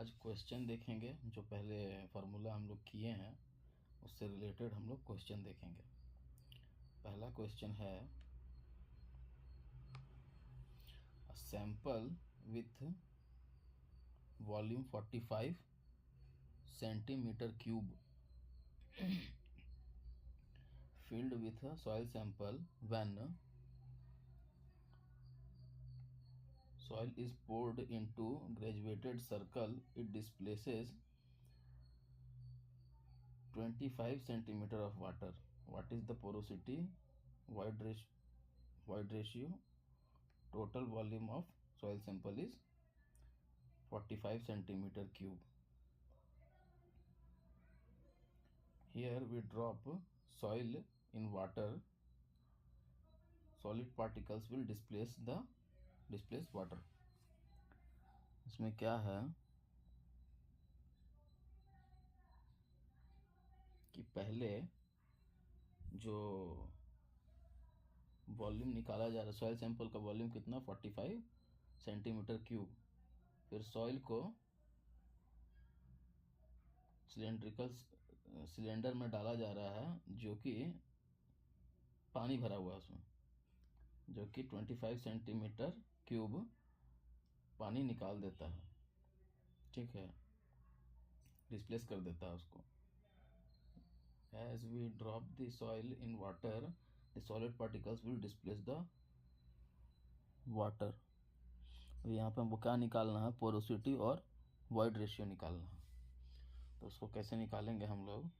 आज क्वेश्चन देखेंगे। जो पहले फार्मूला हम लोग किए हैं उससे रिलेटेड हम लोग क्वेश्चन देखेंगे। पहला क्वेश्चन है sample with volume 45 centimetre cube filled with a soil sample. When soil is poured into graduated circle, it displaces 25 centimeter of water. What is the porosity, void ratio? Total volume of soil sample is 45 centimeter cube. Here we drop soil in water. Solid particles will displace water. इसमें क्या है कि पहले जो volume निकाला जा रहा है, सॉइल सैंपल का वॉल्यूम कितना 45 सेंटीमीटर क्यूब। फिर सॉइल को सिलेंडर में डाला जा रहा है जो कि पानी भरा हुआ है उसमें, जो कि 25 सेंटीमीटर क्यूब पानी निकाल देता है। ठीक है, डिस्प्लेस कर देता है उसको। As we drop the soil in water, the solid particles will displace the water. यहाँ पे हमको क्या निकालना है, पोरोसिटी और वॉइड रेशियो निकालना है। तो उसको कैसे निकालेंगे हम लोग,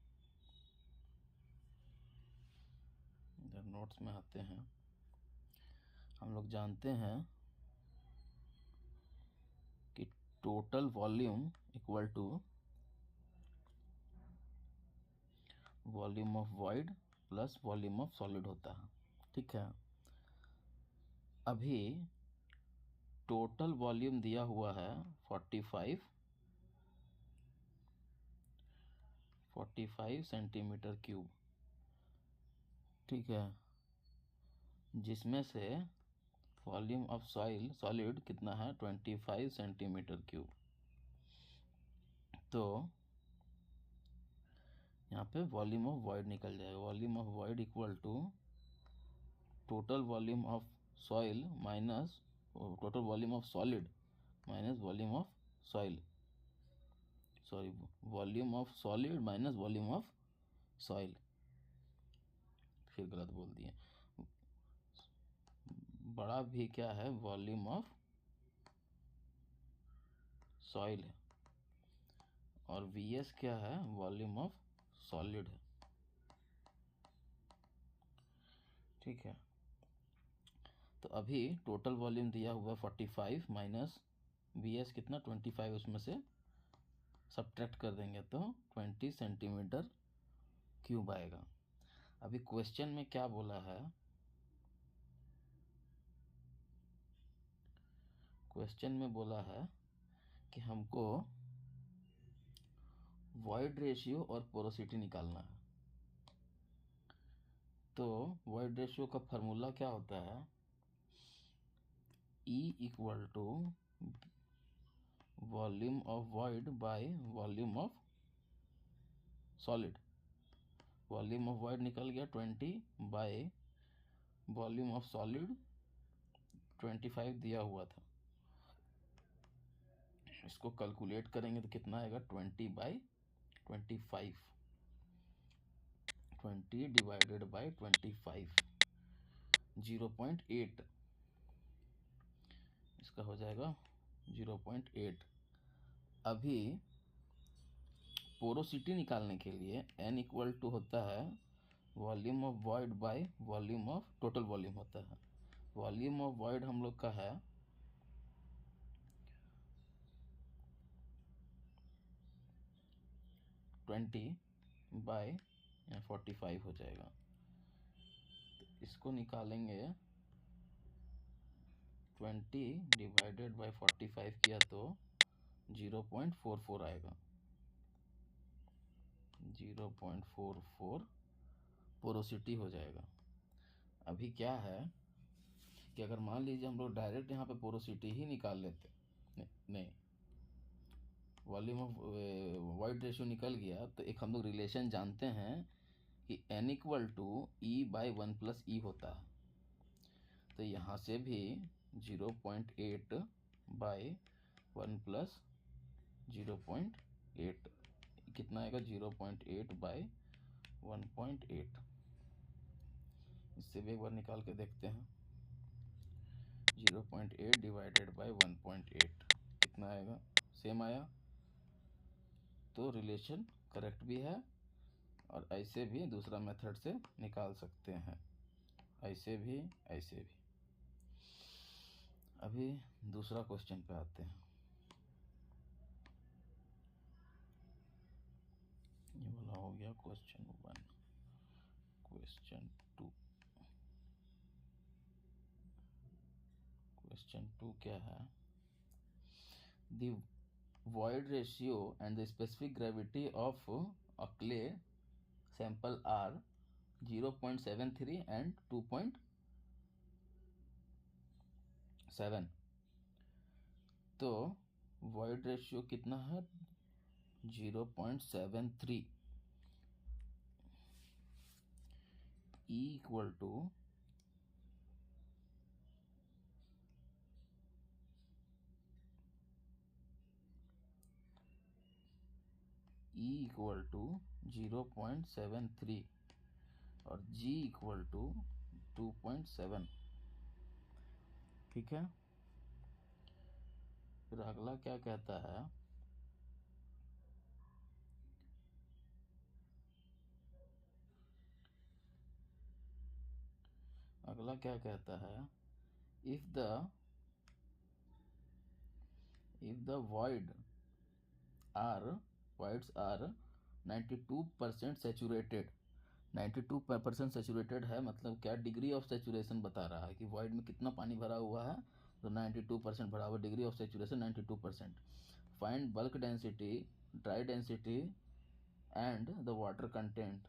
इधर नोट्स में आते हैं। हम लोग जानते हैं कि total volume equal to volume of void plus volume of solid होता है। ठीक है, अभी टोटल वॉल्यूम दिया हुआ है 45 सेंटीमीटर क्यूब। ठीक है, जिसमें से वॉल्यूम ऑफ सॉलिड कितना है 25 सेंटीमीटर क्यूब। तो यहाँ पे वॉल्यूम ऑफ वॉइड निकल जाएगा। Volume of void equal to total volume of soil minus total volume of solid minus volume of soil, sorry volume of solid minus volume of soil, फिर गलत बोल दिए। बड़ा भी क्या है, वॉल्यूम ऑफ सॉइल है, और VS क्या है, वॉल्यूम ऑफ सॉलिड है। ठीक है, तो अभी टोटल वॉल्यूम दिया हुआ 45 माइनस VS कितना 25, उसमें से सब्ट्रैक्ट कर देंगे तो 20 सेंटीमीटर क्यूब आएगा। अभी क्वेश्चन में क्या बोला है, क्वेश्चन में बोला है कि हमको वॉइड रेशियो और पोरोसिटी निकालना है। तो वॉइड रेशियो का फार्मूला क्या होता है, E equal to volume of void by volume of solid. Volume of void निकल गया 20 बाय वॉल्यूम ऑफ सॉलिड 25 दिया हुआ था। इसको कैलकुलेट करेंगे तो कितना आएगा, 20 बाई 25, 20 डिवाइडेड बाई 25, 0.8 इसका हो जाएगा 0.8। अभी पोरोसिटी निकालने के लिए N इक्वल टू होता है volume of void by volume of total volume होता है। वॉल्यूम ऑफ वॉइड हम लोग का है 20 बाय 45 हो जाएगा। तो इसको निकालेंगे, 20 डिवाइडेड बाय 45 किया तो 0.44 आएगा। 0.44 पोरोसिटी हो जाएगा। अभी क्या है कि अगर मान लीजिए हम लोग डायरेक्ट यहाँ पे पोरोसिटी ही निकाल लेते, नहीं वॉल्यूम ऑफ वॉइड रेशियो निकल गया, तो एक हम लोग रिलेशन जानते हैं कि n equal to E by 1+e होता है। तो यहाँ से भी 0.8 बाई 1+0.8 कितना आएगा, 0.8 बाई 1.8। इससे भी एक बार निकाल के देखते हैं। 0.8 डिवाइडेड बाई 1.8 कितना आएगा, सेम आया। तो रिलेशन करेक्ट भी है, और ऐसे भी दूसरा मेथड से निकाल सकते हैं, ऐसे भी ऐसे भी। अभी दूसरा क्वेश्चन पे आते हैं। ये वाला हो गया क्वेश्चन 1। क्वेश्चन 2, क्वेश्चन 2 क्या है? The void ratio and the specific gravity of a clay sample are 0.73 and 2.7। तो void ratio कितना है, 0.73। E equal to E equal to 0.73 और G इक्वल टू 2.7। ठीक है। फिर अगला क्या कहता है, अगला क्या कहता है, if the voids are 92% saturated. 92% saturated है, मतलब क्या, डिग्री ऑफ सैचुरेशन बता रहा है कि void में कितना पानी भरा हुआ है। तो 92% भरा हुआ, degree of saturation 92%। Find bulk density, dry density and the water content.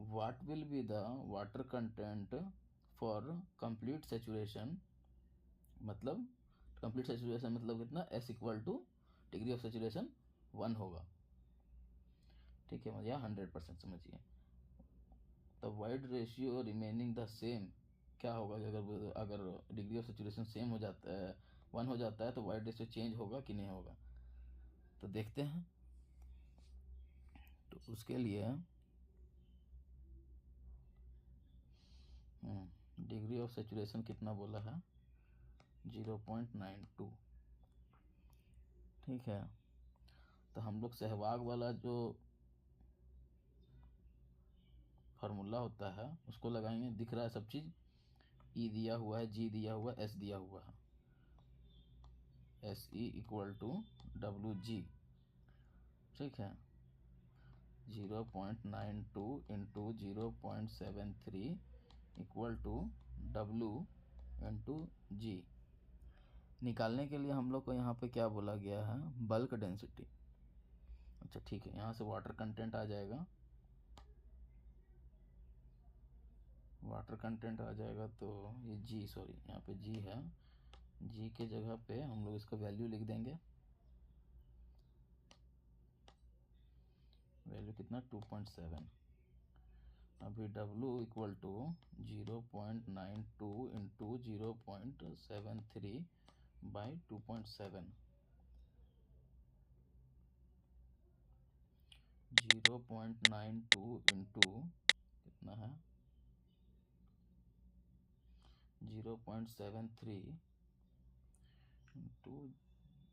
What will be the water content for complete saturation, मतलब कंप्लीट सैचुरेशन मतलब कितना, S equal two degree of saturation 1 होगा। ठीक है, या 100% समझिए। The void ratio remaining the same, क्या होगा कि अगर डिग्री ऑफ सैचुरेशन सेम हो जाता है, 1 हो जाता है, तो वाइड रेशियो चेंज होगा कि नहीं होगा। तो देखते हैं। तो उसके लिए डिग्री ऑफ सैचुरेशन कितना बोला है, 0.92। ठीक है, तो हम लोग सहवाग वाला जो फार्मूला होता है उसको लगाएंगे। दिख रहा है सब चीज़, E दिया हुआ है, G दिया हुआ है, S दिया हुआ है। SE equal to WG। ठीक है, 0.92 into 0.73 equal to W into G। निकालने के लिए हम लोग को यहाँ पे क्या बोला गया है, बल्क डेंसिटी। अच्छा ठीक है, यहाँ से वाटर कंटेंट आ जाएगा, वाटर कंटेंट आ जाएगा। तो ये G, सॉरी यहाँ पे G है, G के जगह पे हम लोग इसका वैल्यू लिख देंगे। वैल्यू कितना, 2.7। अभी W equal to 0.92 into 0.73 by 2.7। 0.92 into कितना है, 0.73 इंटू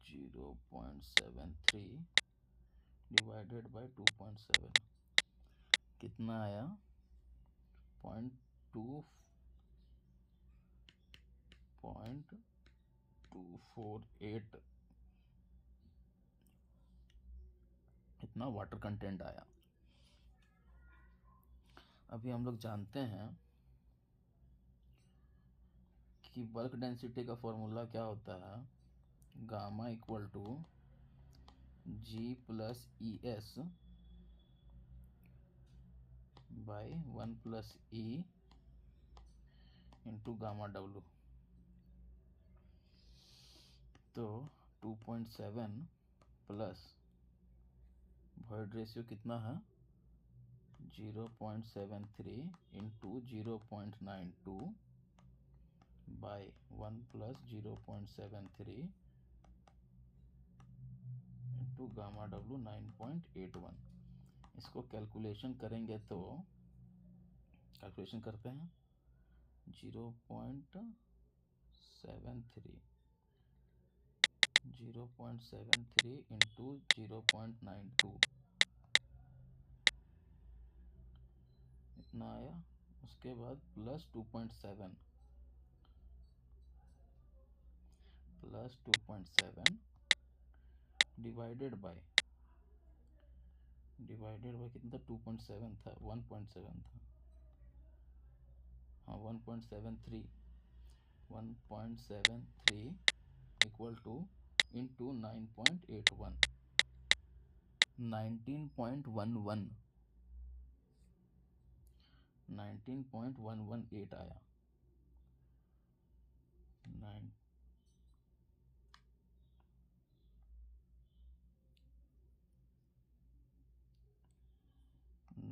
0.73 डिवाइडेड बाई 2.7 कितना आया, 0.248 इतना वाटर कंटेंट आया। अभी हम लोग जानते हैं कि बल्क डेंसिटी का फॉर्मूला क्या होता है, gamma equal to G plus ES by 1 plus E into gamma W। तो 2.7 प्लस वॉइड रेशियो कितना है 0.73 into 0.92 by 1 plus 0.73 into gamma W 9.81। इसको कैलकुलेशन करेंगे तो कैलकुलेशन करते हैं 0.73 इंटू 0.92 इतना आया। उसके बाद प्लस 2.7 डिवाइडेड बाय कितना 2.7 था 1.7 था, हाँ 1.73 इक्वल टू इंटू 9.81 19.118 आया।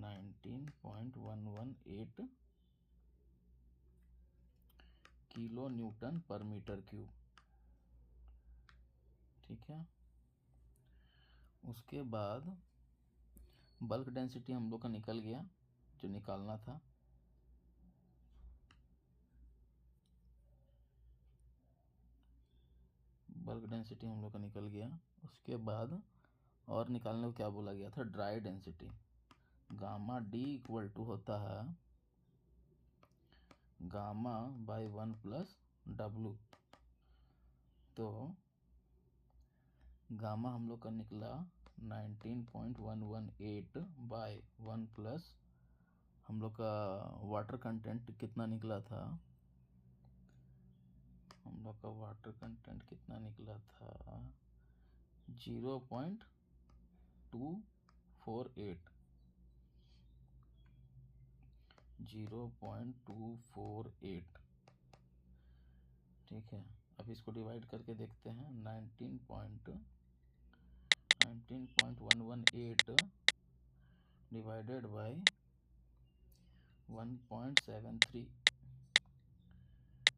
19.118 kilo newton per metre cube. ठीक है, उसके बाद बल्क डेंसिटी हम लोग का निकल गया जो निकालना था। बल्क डेंसिटी हम लोग का निकल गया। उसके बाद और निकालने को क्या बोला गया था, dry density. Gamma D equal to होता है गामा बाई 1 प्लस डब्लू। तो गामा हम लोग का निकला 19.118 बाय 1 प्लस हम लोग का वाटर कंटेंट कितना निकला था, हम लोग का वाटर कंटेंट कितना निकला था 0.248। ठीक है, अब इसको डिवाइड करके देखते हैं 19.118 डिवाइडेड बाय 1.73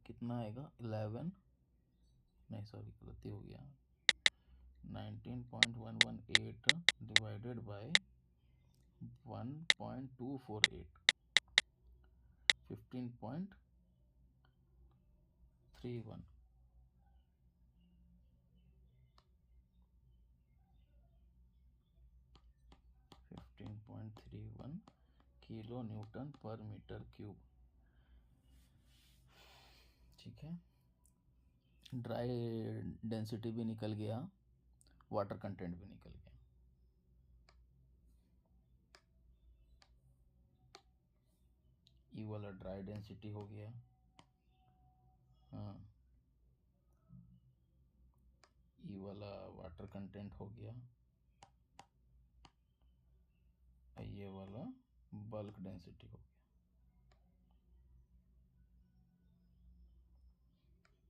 कितना आएगा 11, नहीं सॉरी गलती हो गया, 19.118 divided by 1.248 15.31 15.31 kilo newton per metre cube. ठीक है, ड्राई डेंसिटी भी निकल गया, वाटर कंटेंट भी निकल गया। ई वाला ड्राई डेंसिटी हो गया, हाँ ई वाला वाटर कंटेंट हो गया, ये वाला बल्क डेंसिटी हो गया।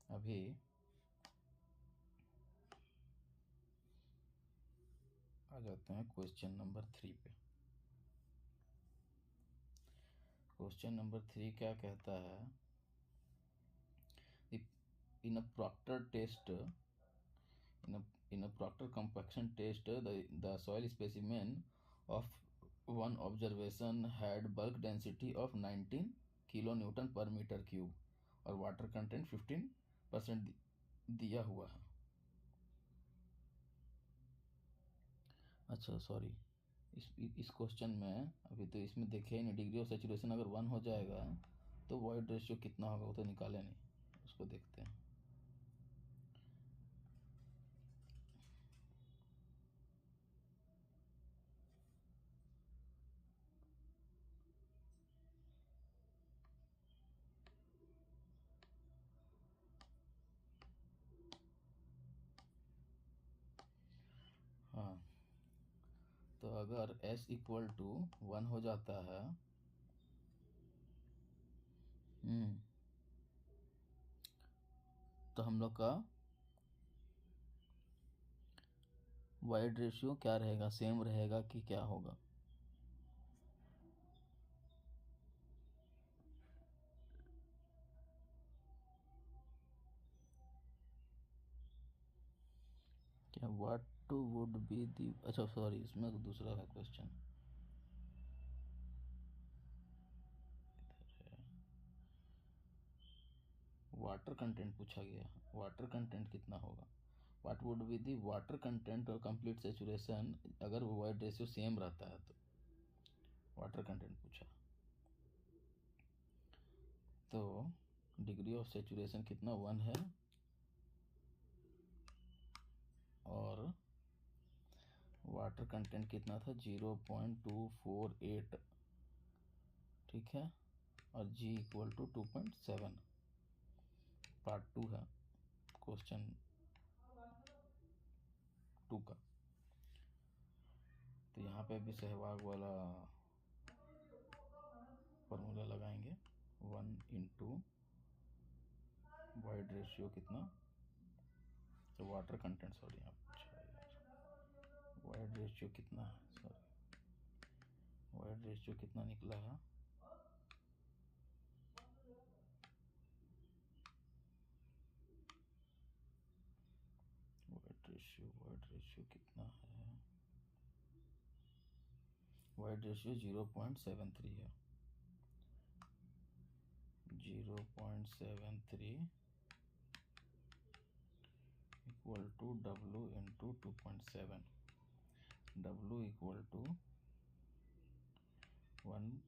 अभी आ जाते हैं क्वेश्चन नंबर 3 पे। क्वेश्चन नंबर 3 क्या कहता है, in a Proctor test, in a Proctor compaction test, the soil specimen of one observation had bulk density of 19 kilonewton per meter cube और वाटर कंटेंट 15% दिया हुआ है। अच्छा सॉरी, इस क्वेश्चन में अभी तो इसमें देखे ही नहीं, डिग्री ऑफ सैचुरेशन अगर 1 हो जाएगा तो वॉइड रेशियो कितना होगा वो तो निकाले नहीं, उसको देखते हैं। हाँ, तो अगर s इक्वल टू 1 हो जाता है, तो हम लोग का वाइड रेशियो क्या रहेगा, सेम रहेगा कि क्या होगा? क्या व्हाट वुड बी दी, अच्छा सॉरी, इसमें दूसरा है क्वेश्चन। वाटर कंटेंट पूछा गया, वाटर कंटेंट कितना होगा, what would be the water content और कंप्लीट सेचुरेशन अगर वो वाइड रेशियो सेम रहता है तो। वाटर कंटेंट पूछा तो डिग्री ऑफ सेचुरेशन कितना 1 है और वाटर कंटेंट कितना था 0.248, ठीक है, और G इक्वल टू 2.7। पार्ट 2 है क्वेश्चन 2 का। तो यहाँ पे भी सहवाग वाला फॉर्मूला लगाएंगे, 1 इंटू वाइड रेशियो कितना, तो वाटर कंटेंट, सॉरी यहाँ पूछा यार, वाइड रेशियो कितना है, सॉरी, वाइड रेशियो कितना निकला है, वाइड रेशियो कितना है, वाइड रेशियो 0.73 है, 0.73 equal to W into 2.7, W equal to 1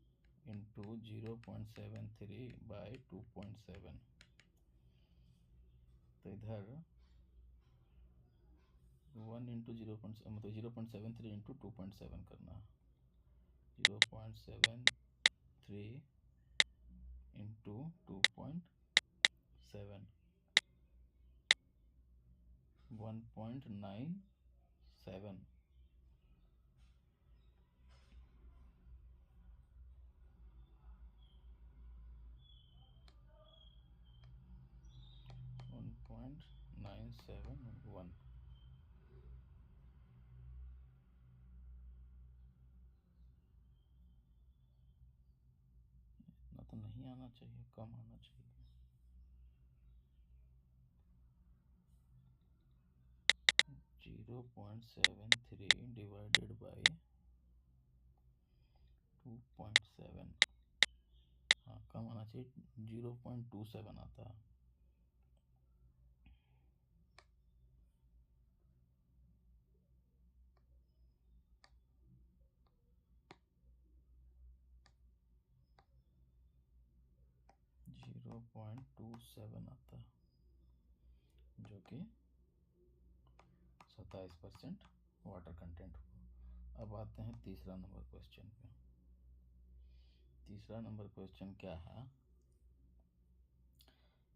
into 0.73 by 2.7। तो इधर 1 इंटू 0. मतलब 0.73 इंटू 2.7 करना, 0.73 इंटू 2.7, 1.97, 1.971। इतना तो नहीं आना चाहिए, कम आना चाहिए। 0.73 डिवाइडेड बाई 2.7, हाँ कम आना चाहिए, 0.27 आता है। जीरो पॉइंट 27 आता है, जो कि 27% वाटर कंटेंट होगा। अब आते हैं तीसरा नंबर क्वेश्चन पे। तीसरा नंबर क्वेश्चन क्या है,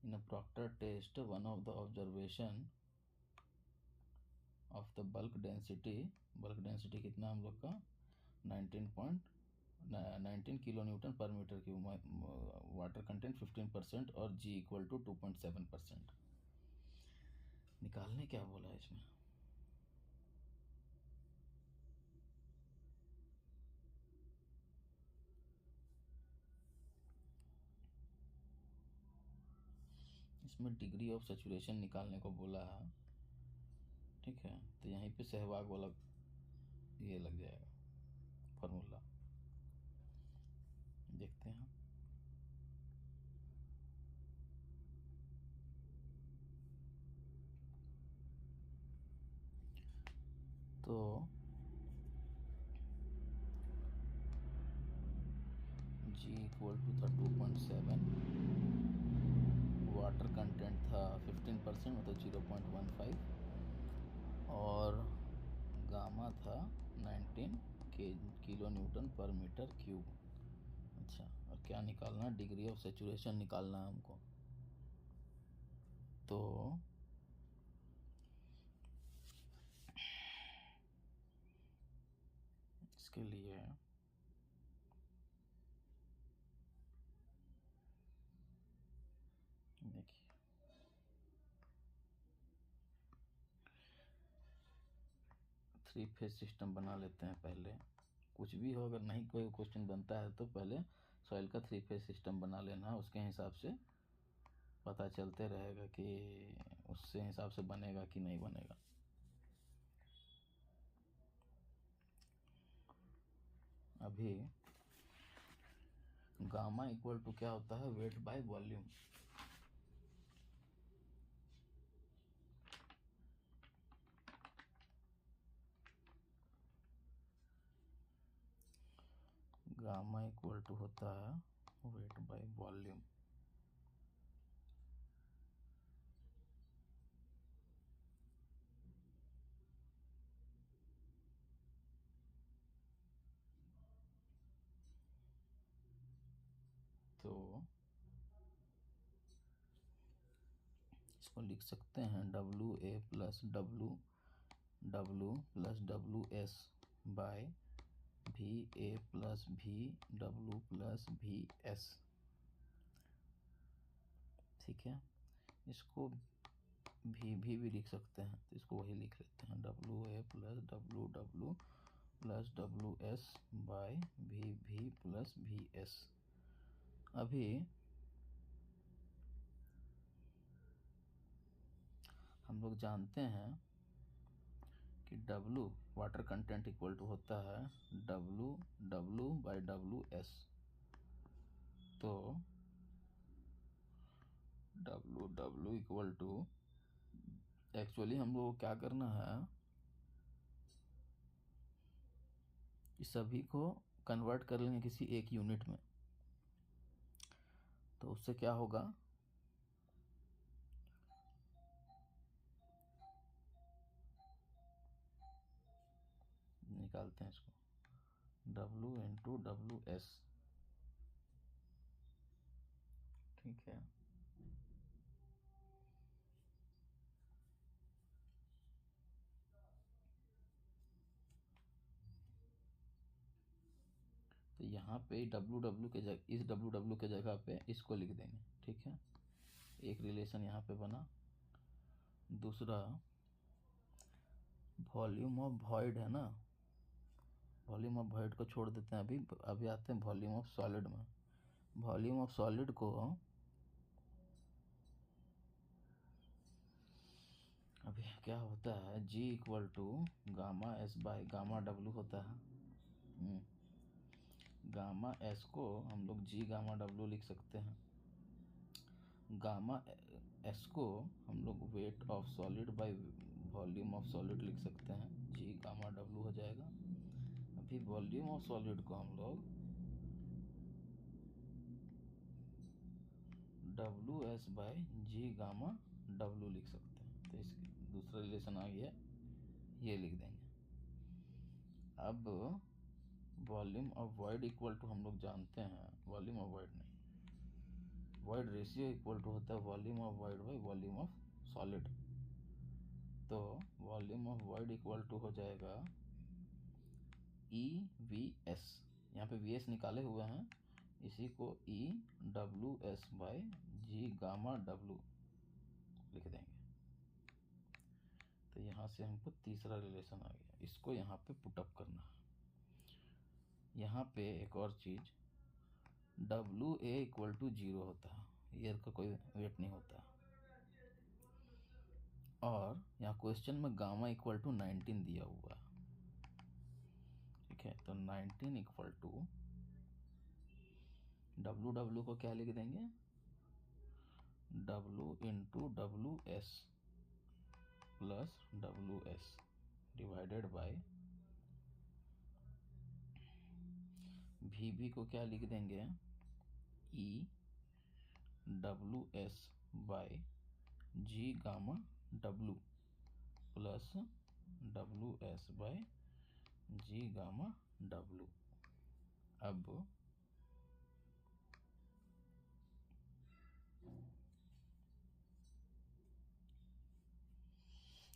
in a proctor test one of the observation of the bulk density कितना हम लोग का 19 kilo newton per metre cube, water content 15% और G इक्वल टू 2.7%। निकालने क्या बोला है इसमें, इसमें डिग्री ऑफ सेचुरेशन निकालने को बोला है, ठीक है। तो यहीं पे सहवाग वाला ये लग जाएगा फॉर्मूला, देखते हैं। तो G इक्वल टू था 2.7, वाटर कंटेंट था 15%, मतलब 0.15, और गामा था 19 kilo newton per metre cube. अच्छा, और क्या निकालना, डिग्री ऑफ सेचुरेशन निकालना है हमको। तो इसके लिए देखिए, थ्री फेज सिस्टम बना लेते हैं पहले। कुछ भी हो, अगर नहीं कोई क्वेश्चन बनता है तो पहले सॉइल का थ्री फेज सिस्टम बना लेना, उसके हिसाब से पता चलते रहेगा कि उससे हिसाब से बनेगा कि नहीं बनेगा। अभी गामा इक्वल टू क्या होता है, weight by volume. Gamma equal to होता है वेट बाय वॉल्यूम। तो इसको लिख सकते हैं W A plus W plus W S by V A plus V W plus V S. ठीक है, इसको भी लिख सकते हैं, तो इसको वही लिख लेते हैं W A plus W plus W S by V plus V S. अभी हम लोग जानते हैं कि W water content equal to होता है W बाय डब्लू एस। तो W इक्वल टू, एक्चुअली हम लोग को क्या करना है कि सभी को कन्वर्ट कर लेंगे किसी एक यूनिट में। तो उससे क्या होगा, निकालते हैं इसको, W इंटू डब्लू एस। ठीक है, तो यहाँ पे W के जगह, इस W के जगह पे इसको लिख देंगे। ठीक है, एक रिलेशन यहाँ पे बना। दूसरा वॉल्यूम ऑफ वॉइड है ना, वॉल्यूम ऑफ वॉइड को छोड़ देते हैं अभी। अभी आते हैं वॉल्यूम ऑफ सॉलिड में। वॉल्यूम ऑफ सॉलिड को अभी क्या होता है, G equal to gamma S by gamma W होता है। गामा एस को हम लोग G गामा डब्लू लिख सकते हैं। गामा एस को हम लोग wait of solid bye volume of solid लिख सकते हैं, G गामा डब्लू हो जाएगा। अभी वॉल्यूम ऑफ सॉलिड को हम लोग W S by G gamma W लिख सकते हैं। तो इसकी दूसरा रिलेशन आ गया, ये लिख देंगे। अब volume of void equal to हम लोग जानते हैं, वॉल्यूम ऑफ वॉइड नहीं, वॉइड रेशियो इक्वल टू होता है volume of void by volume of solid. तो volume of void equal to हो जाएगा ई वी एस, यहाँ पे वी एस निकाले हुए हैं, इसी को E W S by G gamma W लिख देंगे। तो यहाँ से हमको तीसरा रिलेशन आ गया, इसको यहाँ पे पुटअप करना है। यहाँ पे एक और चीज़, डब्लू ए इक्वल टू 0 होता है, ईयर का कोई वेट नहीं होता। और यहाँ क्वेश्चन में गामा इक्वल टू 19 दिया हुआ है। ठीक है, तो 19 इक्वल टू डब्लू को क्या लिख देंगे, W into W S plus W S divided by भी को क्या लिख देंगे, E W S by G gamma W plus W S by G gamma W.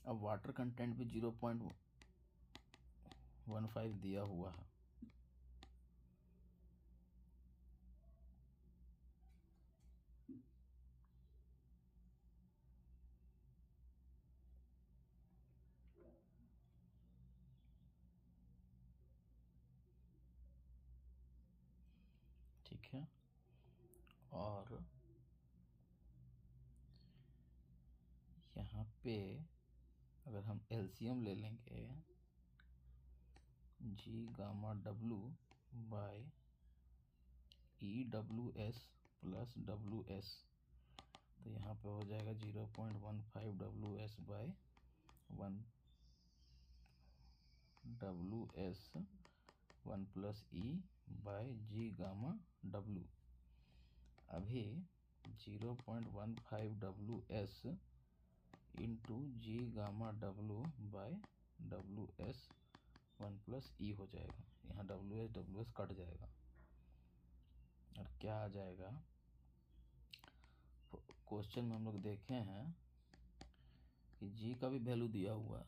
अब वाटर कंटेंट भी 0.15 दिया हुआ है। है। और यहाँ पे अगर हम एलसीएम ले लेंगे G gamma W by E W S plus W S, तो यहाँ पे हो जाएगा 0.15 W S by 1 W S 1 plus E by G gamma W. अभी 0.15 W S into G gamma W by W S 1 plus E हो जाएगा। यहाँ W S cut जाएगा और क्या आ जाएगा। क्वेश्चन में हम लोग देखे हैं कि जी का भी वैल्यू दिया हुआ है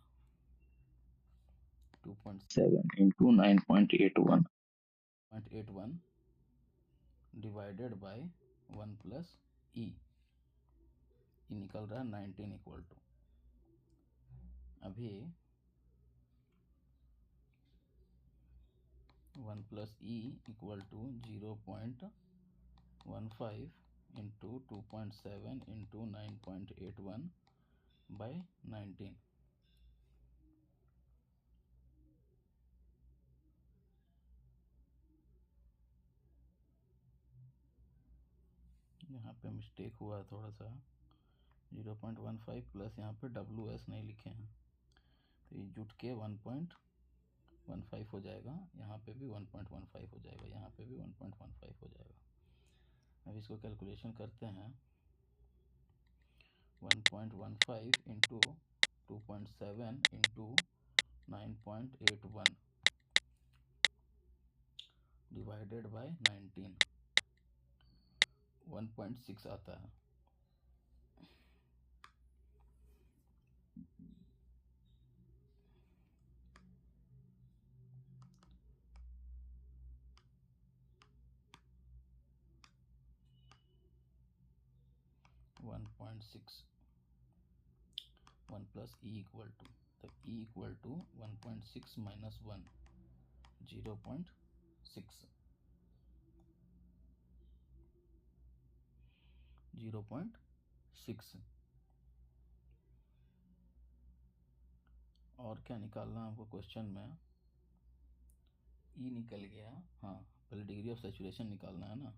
2.7 into 9.81 divided by 1 plus E निकल रहा है 19 इक्वल टू। अभी 1 plus E equal to 0.15 into 2.7 into 9.81 by 19। यहाँ पे मिस्टेक हुआ है थोड़ा सा, 0.15 प्लस यहाँ पे डब्लू एस नहीं लिखे हैं, तो ये जुट के 1.15 हो जाएगा। यहाँ पे भी 1.15 हो जाएगा, यहाँ पे भी 1.15 हो जाएगा। अब इसको कैलकुलेशन करते हैं। 1.15 इंटू 2.7 इंटू 9.81 डिवाइडेड बाय 19, 1.6 आता है। One point six 1 plus E equal to, तो ई इक्वल टू 1.6 माइनस 1 0.6 0.6। और क्या निकालना है हमको क्वेश्चन में, ई निकल गया। हाँ, पहले डिग्री ऑफ सेचुरेशन निकालना है ना,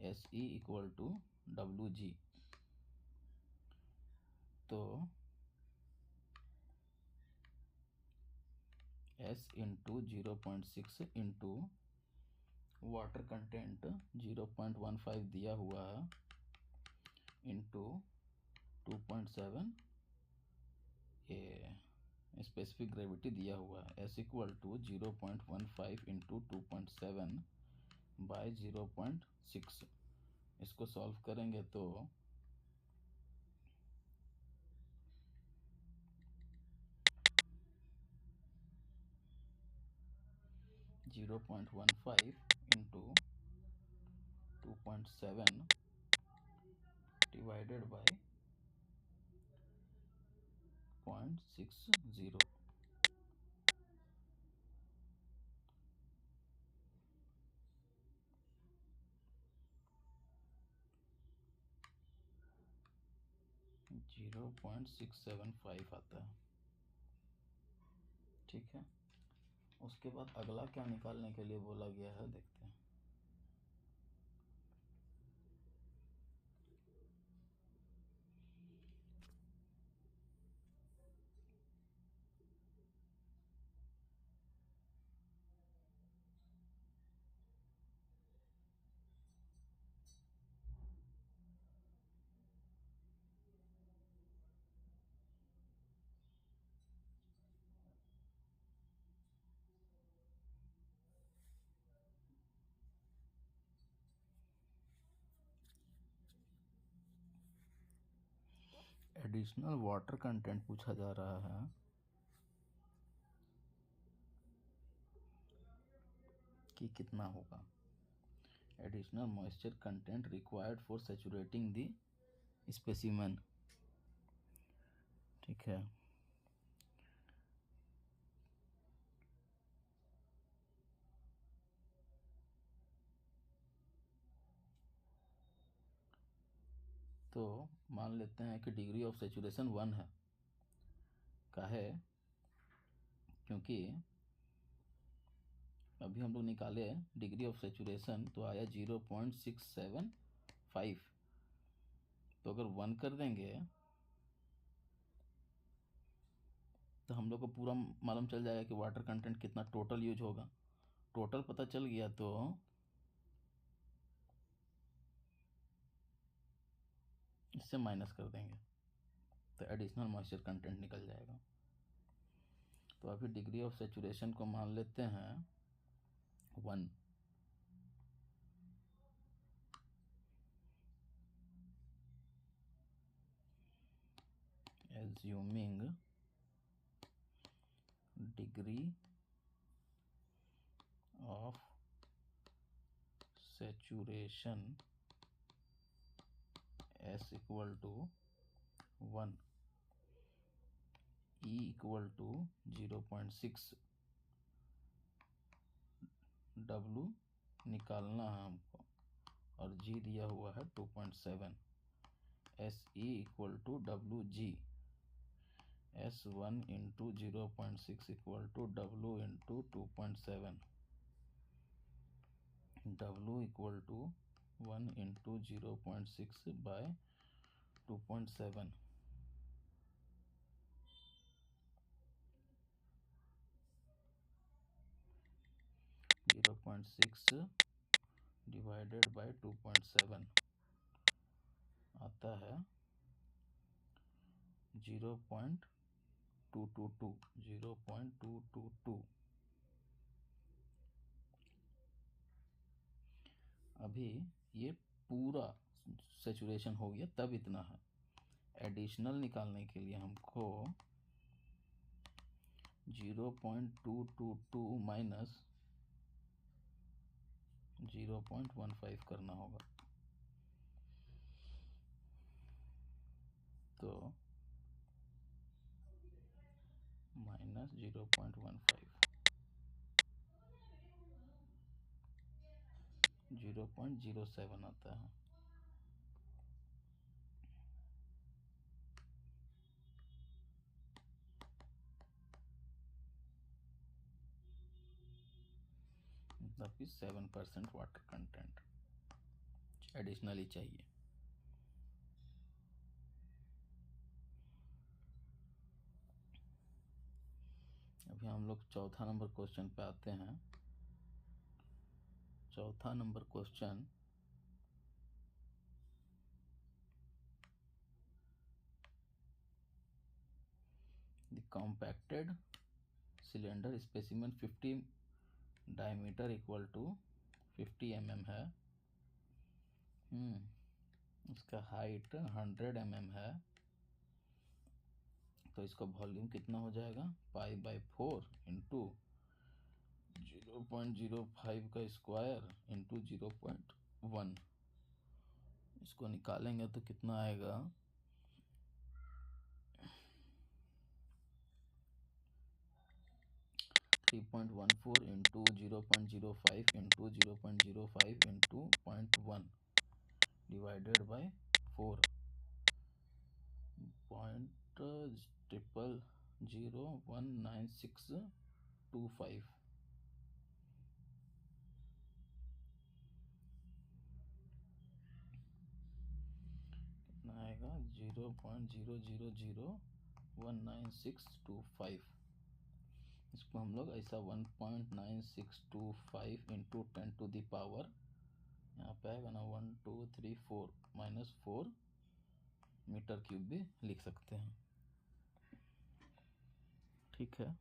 S E equal to W G. तो S into 0.6 into water content 0.15 दिया हुआ है इंटू 2.7 ये स्पेसिफिक ग्रेविटी दिया हुआ है, S equal to 0.15 into 2.7 by 0.6। इसको सॉल्व करेंगे तो 0.15 इंटू 2.7 डिवाइडेड बाय 0.60, 0.675 आता है। ठीक है, उसके बाद अगला क्या निकालने के लिए बोला गया है देखते हैं। एडिशनल वाटर कंटेंट पूछा जा रहा है कि कितना होगा। Additional moisture content required for saturating the specimen. ठीक है, तो मान लेते हैं कि डिग्री ऑफ सेचुरेशन 1 है। काहे? क्योंकि अभी हम लोग निकाले डिग्री ऑफ सेचुरेशन तो आया 0.675। तो अगर 1 कर देंगे तो हम लोग को पूरा मालूम चल जाएगा कि वाटर कंटेंट कितना टोटल यूज होगा। टोटल पता चल गया तो इससे माइनस कर देंगे तो एडिशनल मॉइस्चर कंटेंट निकल जाएगा। तो अभी डिग्री ऑफ सेचुरेशन को मान लेते हैं 1। Assuming degree of saturation S equal to 1, E equal to 0.6, W निकालना है हमको और G दिया हुआ है 2.7। SE equal to WG, S1 into 0.6 equal to W into 2.7, W equal to 1 into 0.6 by 2.7। 0.6 divided by 2.7 आता है 0.222। अभी ये पूरा सेचुरेशन हो गया तब इतना है। एडिशनल निकालने के लिए हमको 0.222 माइनस 0.15 करना होगा। तो माइनस 0.15 0.07 आता है। मतलब कि 7% वाटर कंटेंट एडिशनली चाहिए। अभी हम लोग चौथा नंबर क्वेश्चन पे आते हैं। चौथा number question, the compacted cylinder specimen 50 diameter equal to 50 mm है। इसका हाइट 100 mm है। तो इसका वॉल्यूम कितना हो जाएगा? π/4 इंटू 0.05 का स्क्वायर इंटू 0.1। इसको निकालेंगे तो कितना आएगा? 3.14 into 0.05 into 0.05 into 0.1 divided by 4 0.00019625। कितना आएगा? 0.00019625। इसको हम लोग ऐसा 1.9625 इंटू 10 टू द पावर, यहाँ पे आएगा ना 1 2 3 4 -4 मीटर क्यूब भी लिख सकते हैं। ठीक है।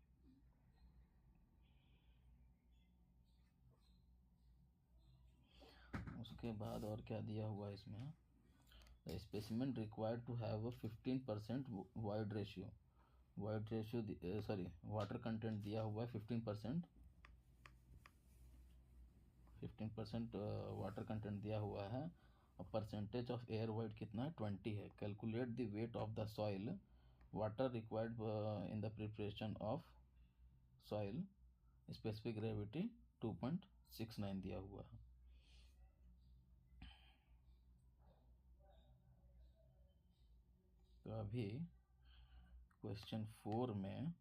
उसके बाद और क्या दिया हुआ है इसमें? The specimen required to have 15% void ratio. Void ratio sorry water content दिया हुआ है 15%। 15% वाटर कंटेंट दिया हुआ है और परसेंटेज ऑफ एयर वॉइड कितना है? 20 है। Calculate the weight of the soil water required in the preparation of soil, specific gravity 2.69 दिया हुआ है। तो अभी क्वेश्चन 4 में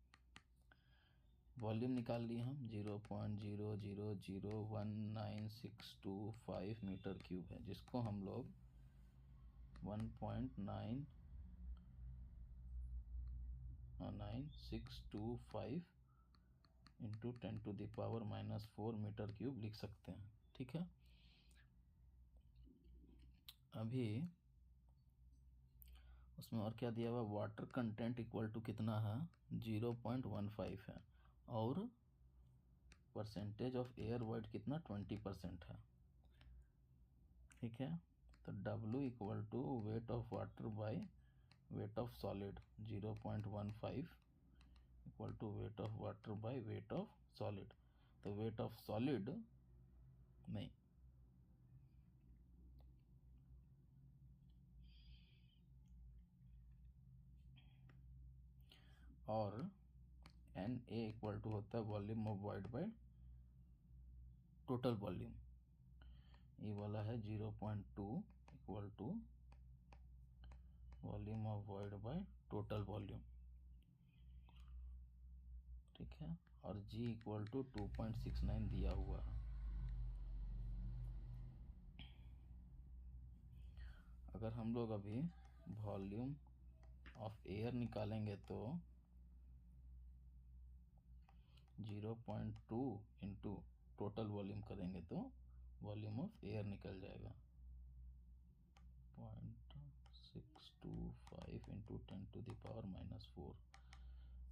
वॉल्यूम निकाल लिए हम 0.00019625 मीटर क्यूब है, जिसको हम लोग 1.9625 इंटू 10⁻⁻⁴ मीटर क्यूब लिख सकते हैं। ठीक है, अभी उसमें और क्या दिया हुआ, वाटर कंटेंट इक्वल टू कितना है 0.15 है, और परसेंटेज ऑफ एयर वॉइड कितना 20% है। ठीक है, तो W equal to weight of water by weight of solid 0.15 equal to weight of water by weight of solid. तो वेट ऑफ सॉलिड नहीं, और NA इक्वल टू होता है volume of void by total volume. ये वाला है 0.2 equal to volume of void by total volume. ठीक है, और G इक्वल टू 2.69 दिया हुआ है। अगर हम लोग अभी वॉल्यूम ऑफ एयर निकालेंगे तो 0.2 इंटू टोटल वॉल्यूम करेंगे तो वॉल्यूम ऑफ एयर निकल जाएगा 0.625 इंटू 10⁻⁻⁴।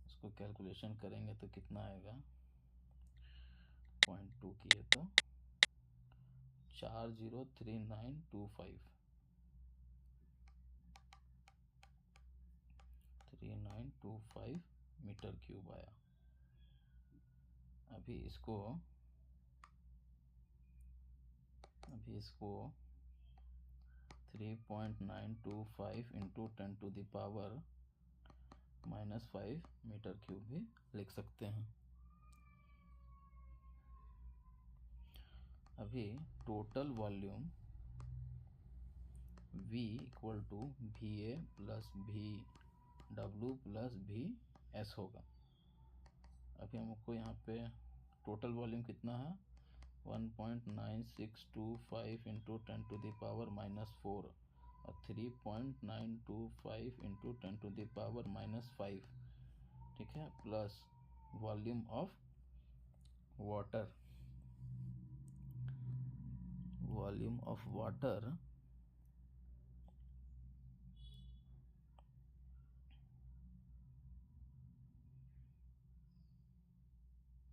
इसको कैलकुलेशन करेंगे तो कितना आएगा, 0.2 किए तो 403925 मीटर क्यूब आया। अभी इसको 3.925 इंटू 10⁻⁻⁵ मीटर क्यूब भी लिख सकते हैं। अभी total volume V equal to VA plus VW plus VS होगा। अभी हमको यहाँ पे टोटल वॉल्यूम कितना है 1.9625 इंटू 10⁻⁻⁴ और 3.925 इंटू 10⁻⁻⁵। ठीक है, plus volume of water, volume of water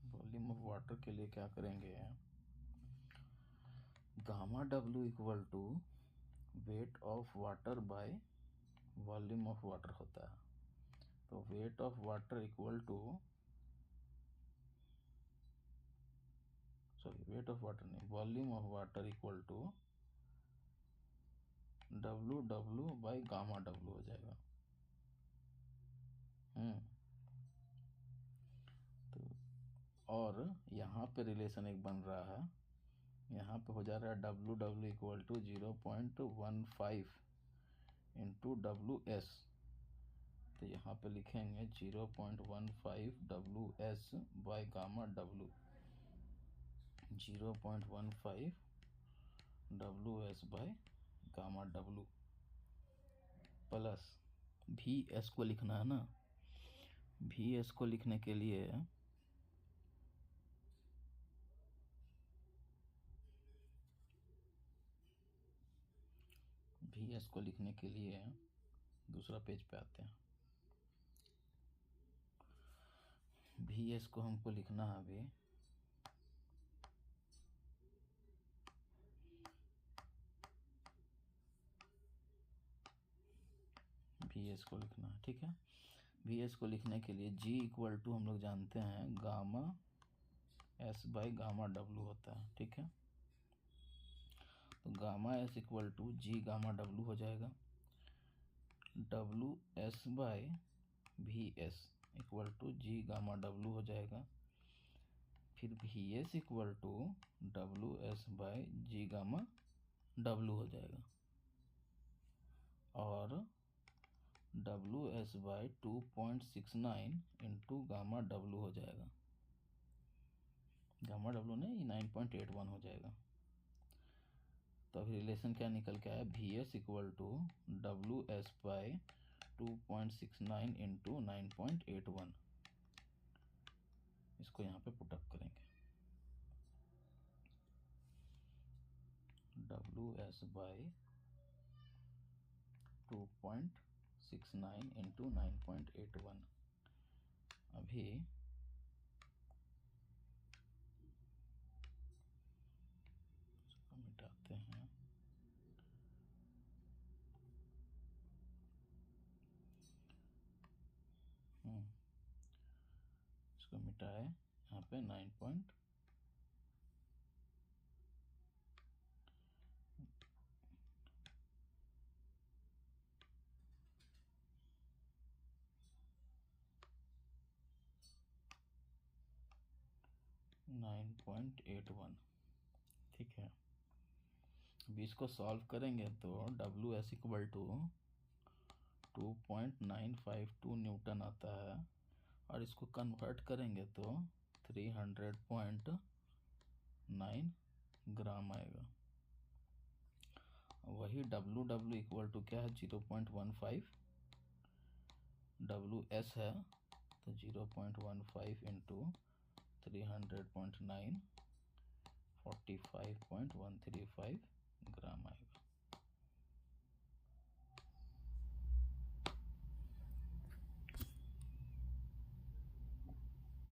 volume of water के लिए क्या करेंगे, gamma W equal to weight of water by volume of water होता है। तो weight of water equal to, weight of water नहीं, volume of water equal to W by gamma W हो जाएगा। तो और यहाँ पे रिलेशन एक बन रहा है, यहाँ पे हो जा रहा है W equal to 0.15 into WS। तो यहाँ पे लिखेंगे 0.15 WS by gamma W, 0.15 WS by gamma W plus VS को लिखना है ना। VS को लिखने के लिए दूसरा पेज पे आते हैं। VS को हमको लिखना है अभी VS को लिखना है। ठीक है, VS को लिखने के लिए G इक्वल टू हम लोग जानते हैं gamma S by gamma W होता है। ठीक है, तो gamma S equal to G gamma W हो जाएगा, WS by VS equal to G gamma W हो जाएगा, फिर VS equal to WS by G gamma W हो जाएगा, और डब्लू एस बाई 2.69 इंटू गामा डब्लू हो जाएगा, गामा डब्लू नहीं 9.81 हो जाएगा। तो अभी रिलेशन क्या निकल के आया, V S equal to W S by 2.69 into 9.81। इसको यहाँ पे पुटअप करेंगे, डब्लू एस बाई 2.69 इंटू 9.81। अभी इसको मिटाते हैं, इसको मिटाए, यहाँ पे 9.81। ठीक है, अभी इसको सॉल्व करेंगे तो W S equal to 2.952 newton आता है, और इसको कन्वर्ट करेंगे तो 300.9 ग्राम आएगा। वही डब्लू डब्लू इक्वल टू क्या है, 0.15, डब्लू एस है तो 0.15 इंटू 300.9 45.135 ग्राम आएगा।